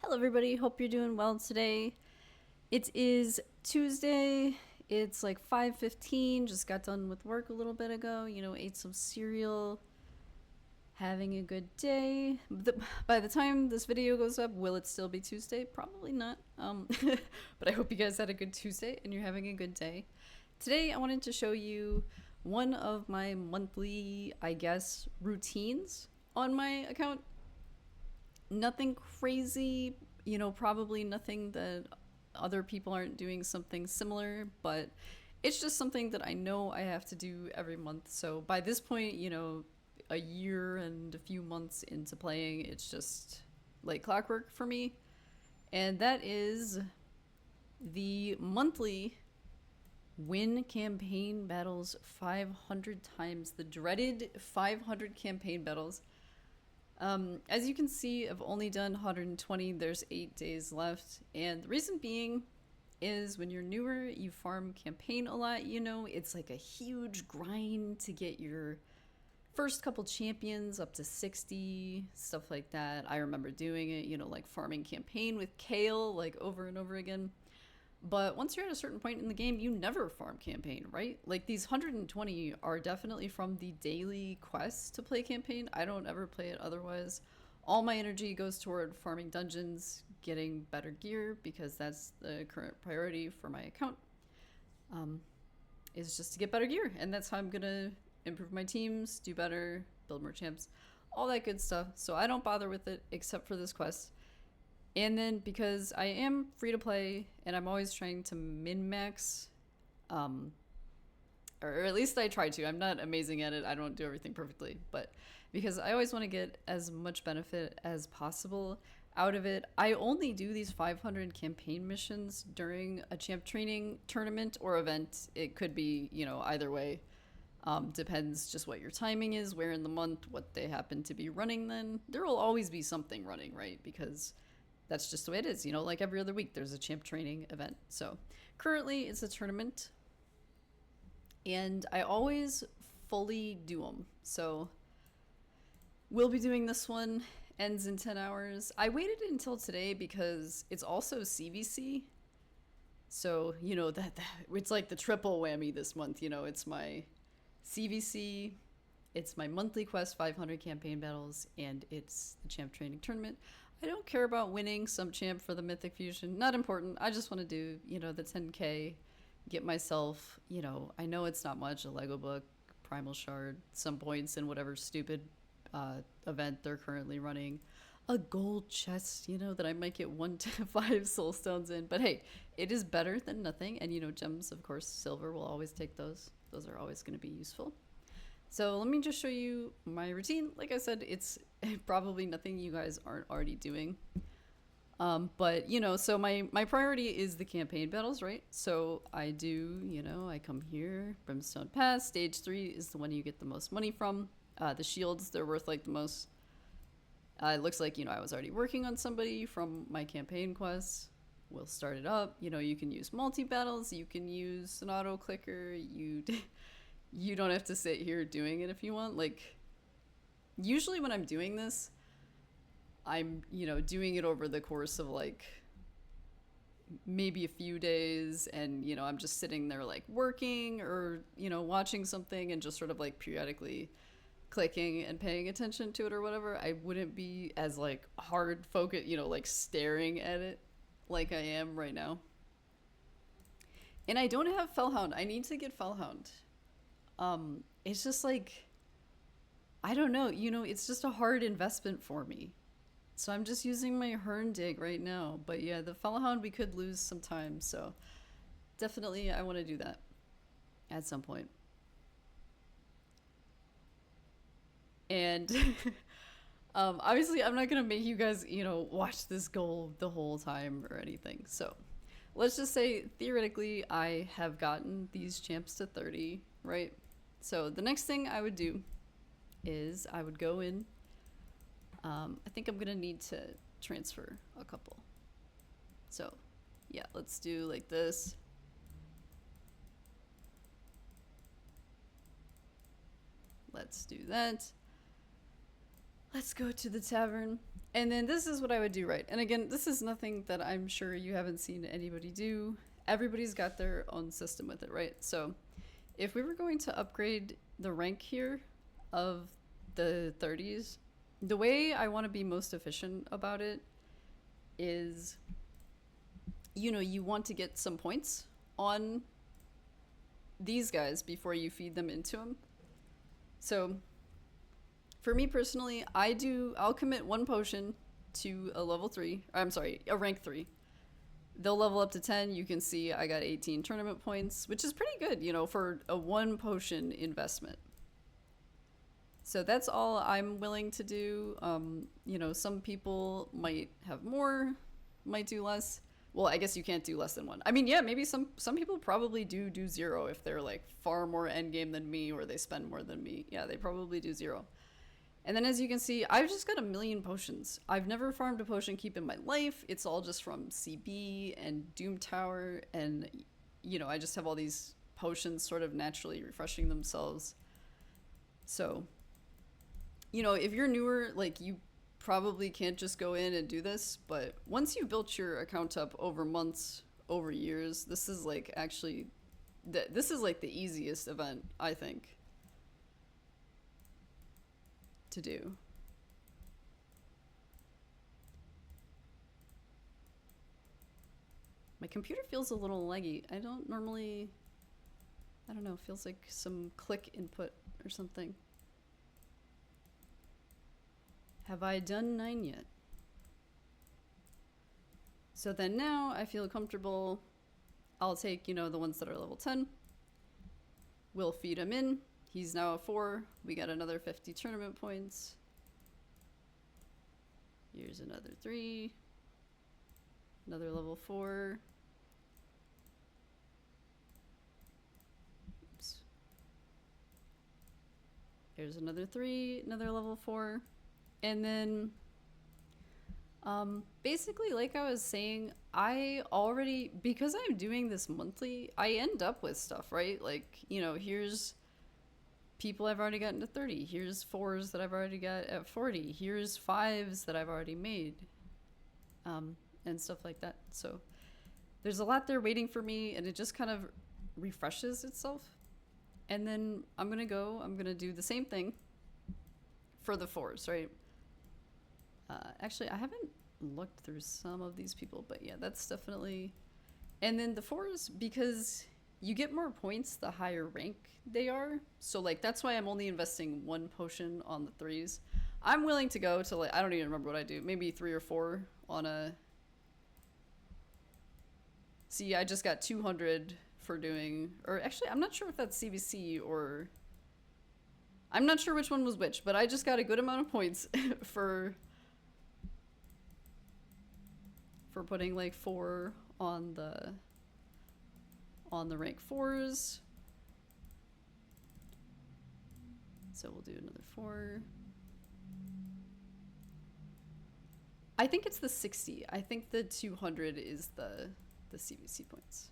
Hello everybody, hope you're doing well today. It is Tuesday. It's like 5:15. Just got done with work a little bit ago, ate some cereal, having a good day. By the time this video goes up, will it still be Tuesday? Probably not. But I hope you guys had a good Tuesday and you're having a good day. Today I wanted to show you one of my monthly, I guess, routines on my account. Nothing crazy, probably nothing that other people aren't doing something similar, but it's just something that I know I have to do every month. So by this point, a year and a few months into playing, it's just like clockwork for me. And that is the monthly win campaign battles 500 times, the dreaded 500 campaign battles. As you can see, I've only done 120. There's 8 days left. And the reason being is when you're newer, you farm campaign a lot, it's like a huge grind to get your first couple champions up to 60, stuff like that. I remember doing it, like farming campaign with Kale, like over and over again. But once you're at a certain point in the game, you never farm campaign, right? Like these 120 are definitely from the daily quests to play campaign. I don't ever play it otherwise. All my energy goes toward farming dungeons, getting better gear, because that's the current priority for my account, is just to get better gear. And that's how I'm going to improve my teams, do better, build more champs, all that good stuff. So I don't bother with it except for this quest. And then because I am free to play and I'm always trying to min-max, or at least I try to. I'm not amazing at it. I don't do everything perfectly. But because I always want to get as much benefit as possible out of it, I only do these 500 campaign missions during a champ training tournament or event. It could be, either way. Depends just what your timing is, where in the month, what they happen to be running then. There will always be something running, right? Because that's just the way it is, like every other week there's a champ training event. So currently it's a tournament and I always fully do them. So we'll be doing this one, ends in 10 hours. I waited until today because it's also CVC. So, that it's like the triple whammy this month. It's my CVC, it's my monthly quest 500 campaign battles, and it's the champ training tournament. I don't care about winning some champ for the mythic fusion. Not important. I just want to do, the 10k, get myself, I know it's not much, a Lego book, primal shard, some points in whatever stupid event they're currently running, a gold chest, that I might get 1 to 5 soul stones in. But hey, it is better than nothing. And, gems, of course, silver will always take those. Those are always going to be useful. So let me just show you my routine. Like I said, it's probably nothing you guys aren't already doing. But, so my priority is the campaign battles, right? So I do, I come here, Brimstone Pass. Stage 3 is the one you get the most money from. The shields, they're worth like the most. It looks like, I was already working on somebody from my campaign quests. We'll start it up. You can use multi-battles. You can use an auto-clicker. You don't have to sit here doing it if you want. Like, usually when I'm doing this, I'm, doing it over the course of, like, maybe a few days. And, I'm just sitting there, like, working or, watching something and just sort of, like, periodically clicking and paying attention to it or whatever. I wouldn't be as, like, hard focused, like, staring at it like I am right now. And I don't have Fellhound. I need to get Fellhound. It's just like, I don't know, it's just a hard investment for me. So I'm just using my Hern dig right now. But yeah, the Fellhound we could lose some time. So definitely I want to do that at some point. And obviously I'm not going to make you guys, watch this goal the whole time or anything. So let's just say theoretically I have gotten these champs to 30, right? So the next thing I would do is I would go in. I think I'm going to need to transfer a couple. So yeah, let's do like this. Let's do that. Let's go to the tavern. And then this is what I would do, right? And again, this is nothing that I'm sure you haven't seen anybody do. Everybody's got their own system with it, right? So if we were going to upgrade the rank here of the 30s, the way I want to be most efficient about it is, you know, you want to get some points on these guys before you feed them into them. So for me personally, I'll commit one potion to a level 3. I'm sorry, a rank 3. They'll level up to 10. You can see I got 18 tournament points, which is pretty good, you know, for a one potion investment. So that's all I'm willing to do. You know, some people might have more, might do less. Well, I guess you can't do less than one. I mean, yeah, maybe some people probably do 0 if they're like far more endgame than me or they spend more than me. Yeah, they probably do 0. And then as you can see, I've just got a million potions. I've never farmed a potion keep in my life. It's all just from CB and Doom Tower. And, you know, I just have all these potions sort of naturally refreshing themselves. So, you know, if you're newer, like, you probably can't just go in and do this. But once you built your account up over months, over years, this is like actually, this is like the easiest event, I think, to do. My computer feels a little laggy. I don't normally, I don't know, feels like some click input or something. Have I done 9 yet? So then now I feel comfortable. I'll take, you know, the ones that are level 10. We'll feed him in. He's now a 4. We got another 50 tournament points. Here's another 3. Another level 4. Oops. Here's another 3, another level 4. And then basically, like I was saying, I already, because I'm doing this monthly, I end up with stuff, right? Like, you know, here's people I've already gotten to 30. Here's 4s that I've already got at 40. Here's 5s that I've already made. And stuff like that. So there's a lot there waiting for me, and it just kind of refreshes itself. And then I'm going to do the same thing for the 4s, right? Actually, I haven't looked through some of these people, but yeah, that's definitely... And then the 4s, because you get more points the higher rank they are. So, like, that's why I'm only investing 1 potion on the 3s. I'm willing to go to, like, I don't even remember what I do. Maybe 3 or 4 on a... See, I just got 200 for doing... Or actually, I'm not sure if that's CVC or... I'm not sure which one was which, but I just got a good amount of points for putting like 4 on the rank 4s. So we'll do another 4. I think it's the 60. I think the 200 is the CVC points.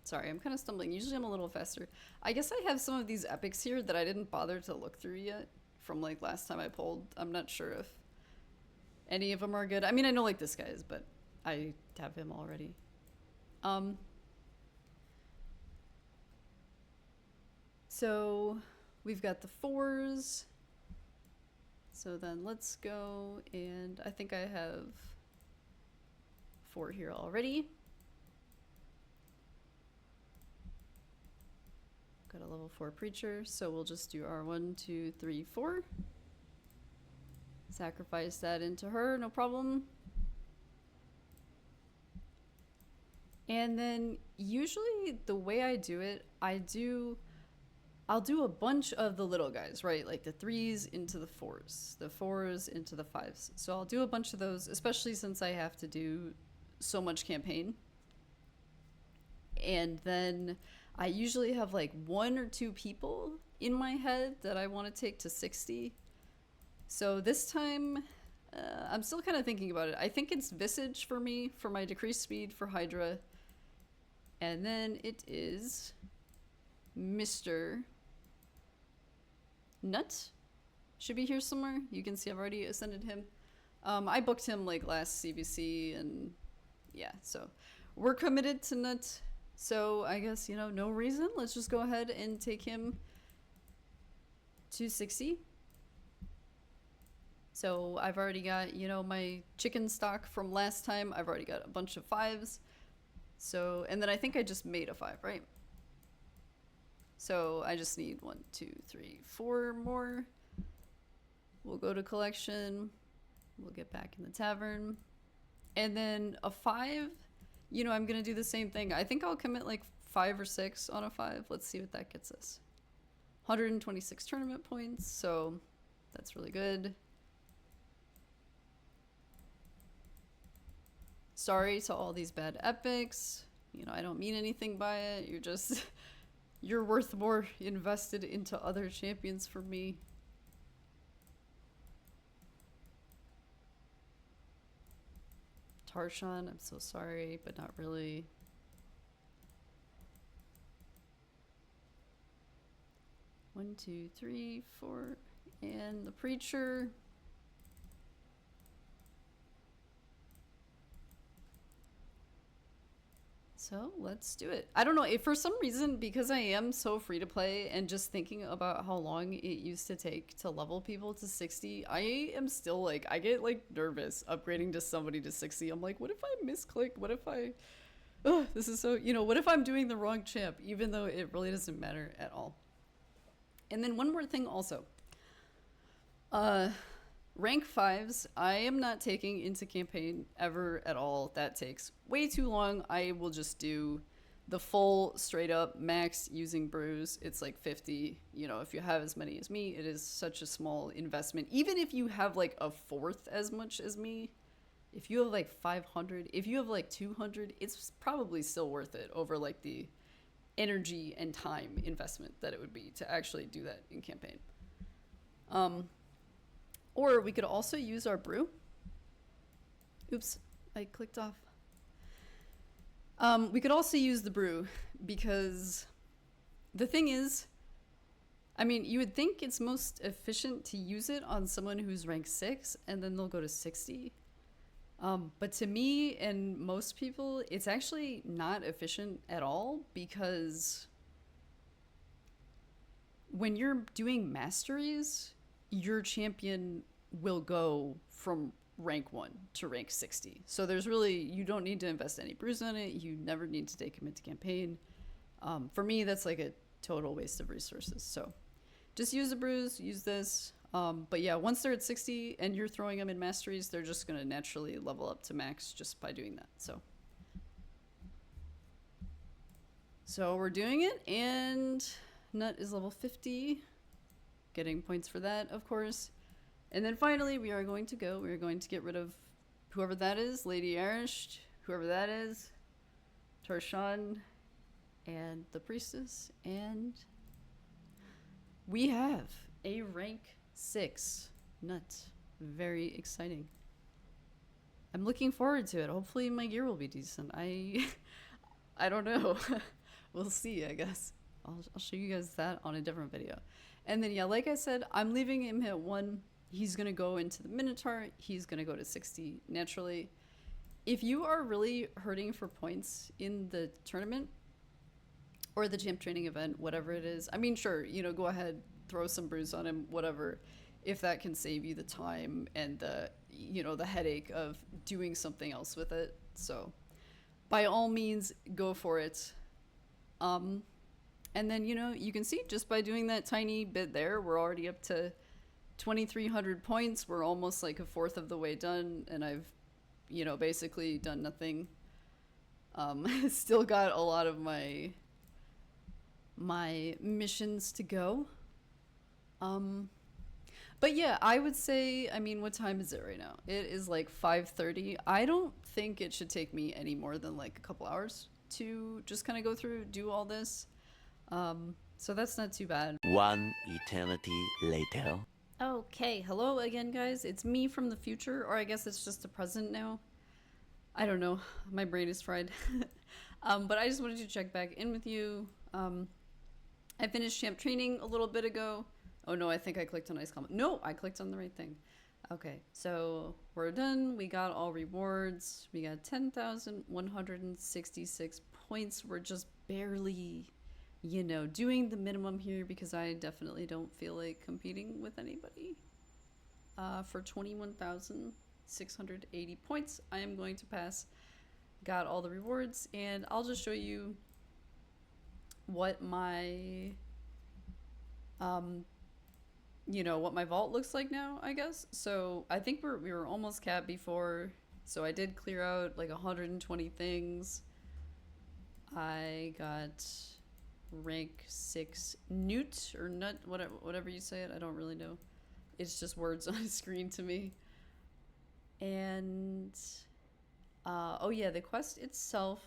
Sorry, I'm kind of stumbling. Usually I'm a little faster. I guess I have some of these epics here that I didn't bother to look through yet from like last time I pulled. I'm not sure if any of them are good. I mean, I know like this guy is, but I have him already. So we've got the 4s. So then let's go, and I think I have 4 here already. Got a level 4 preacher, so we'll just do our 1, 2, 3, 4. Sacrifice that into her, no problem. And then usually the way I do it, I'll do a bunch of the little guys, right? Like the 3s into the 4s, the 4s into the 5s. So I'll do a bunch of those, especially since I have to do so much campaign. And then I usually have like 1 or 2 people in my head that I want to take to 60. So this time, I'm still kind of thinking about it. I think it's Visage for me, for my decreased speed for Hydra. And then it is Mr. Nut. Should be here somewhere. You can see I've already ascended him. I booked him like last CVC, and yeah, so we're committed to Nut. So I guess, you know, no reason. Let's just go ahead and take him to 60. So I've already got, you know, my chicken stock from last time. I've already got a bunch of 5s. So, and then I think I just made a 5, right? So I just need 1, 2, 3, 4 more. We'll go to collection. We'll get back in the tavern. And then a 5, you know, I'm going to do the same thing. I think I'll commit like 5 or 6 on a 5. Let's see what that gets us. 126 tournament points, so that's really good. Sorry to all these bad epics. You know, I don't mean anything by it. You're just, you're worth more invested into other champions for me. Tarshan, I'm so sorry, but not really. One, 2, 3, 4, and the preacher. So let's do it. I don't know if for some reason, because I am so free to play and just thinking about how long it used to take to level people to 60, I am still like, I get like nervous upgrading to somebody to 60. I'm like, what if I misclick? What if I, this is so, you know, what if I'm doing the wrong champ, even though it really doesn't matter at all. And then one more thing also. Rank 5s, I am not taking into campaign ever at all. That takes way too long. I will just do the full straight up max using brews. It's like 50. You know, if you have as many as me, it is such a small investment. Even if you have like a 4th as much as me, if you have like 500, if you have like 200, it's probably still worth it over like the energy and time investment that it would be to actually do that in campaign. Or we could also use our brew. Oops, I clicked off. We could also use the brew because the thing is, I mean, you would think it's most efficient to use it on someone who's rank 6 and then they'll go to 60. But to me and most people, it's actually not efficient at all because when you're doing masteries, your champion will go from rank 1 to rank 60. So there's really, you don't need to invest any brews on it. You never need to take commit to campaign. For me, that's like a total waste of resources. So just use the brews, use this. But yeah, once they're at 60 and you're throwing them in masteries, they're just going to naturally level up to max just by doing that. So we're doing it, and Nut is level 50. Getting points for that, of course. And then finally, we are going to get rid of whoever that is, Lady Arish, whoever that is, Tarshan, and the Priestess. And we have a rank 6 Nut. Very exciting. I'm looking forward to it. Hopefully my gear will be decent. I don't know. We'll see, I guess. I'll show you guys that on a different video. And then, yeah, like I said, I'm leaving him at 1. He's going to go into the Minotaur. He's going to go to 60 naturally. If you are really hurting for points in the tournament or the champ training event, whatever it is, I mean, sure, you know, go ahead, throw some brews on him, whatever, if that can save you the time and the, you know, the headache of doing something else with it. So by all means, go for it. And then, you know, you can see just by doing that tiny bit there, we're already up to 2,300 points. We're almost like a 4th of the way done, and I've, you know, basically done nothing. Still got a lot of my missions to go. But yeah, I would say, I mean, what time is it right now? It is like 5:30. I don't think it should take me any more than like a couple hours to just kind of go through, do all this. So that's not too bad. One eternity later. Okay, hello again, guys. It's me from the future, or I guess it's just the present now. I don't know. My brain is fried. But I just wanted to check back in with you. I finished champ training a little bit ago. Oh no, I think I clicked on ice comment. No, I clicked on the right thing. Okay, so we're done. We got all rewards. We got 10,166 points. We're just barely, doing the minimum here because I definitely don't feel like competing with anybody. For 21,680 points, I am going to pass. Got all the rewards, and I'll just show you what my what my vault looks like now, I guess. So I think we were almost capped before, so I did clear out like 120 things. I got rank 6 newt or nut, whatever you say it. I don't really know. It's just words on a screen to me. And oh yeah, the quest itself,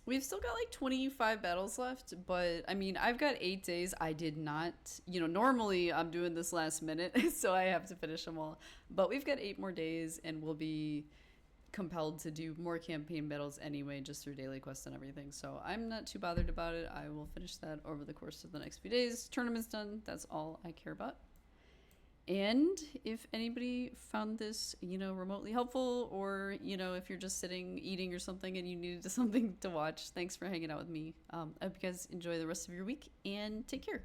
we've still got like 25 battles left, but I mean, I've got 8 days. I did not, normally I'm doing this last minute, so I have to finish them all. But we've got 8 more days, and we'll be compelled to do more campaign battles anyway, just through daily quests and everything. So I'm not too bothered about it. I will finish that over the course of the next few days. Tournament's done. That's all I care about. And if anybody found this, remotely helpful, or, if you're just sitting eating or something and you needed something to watch, thanks for hanging out with me. I hope you guys enjoy the rest of your week, and take care.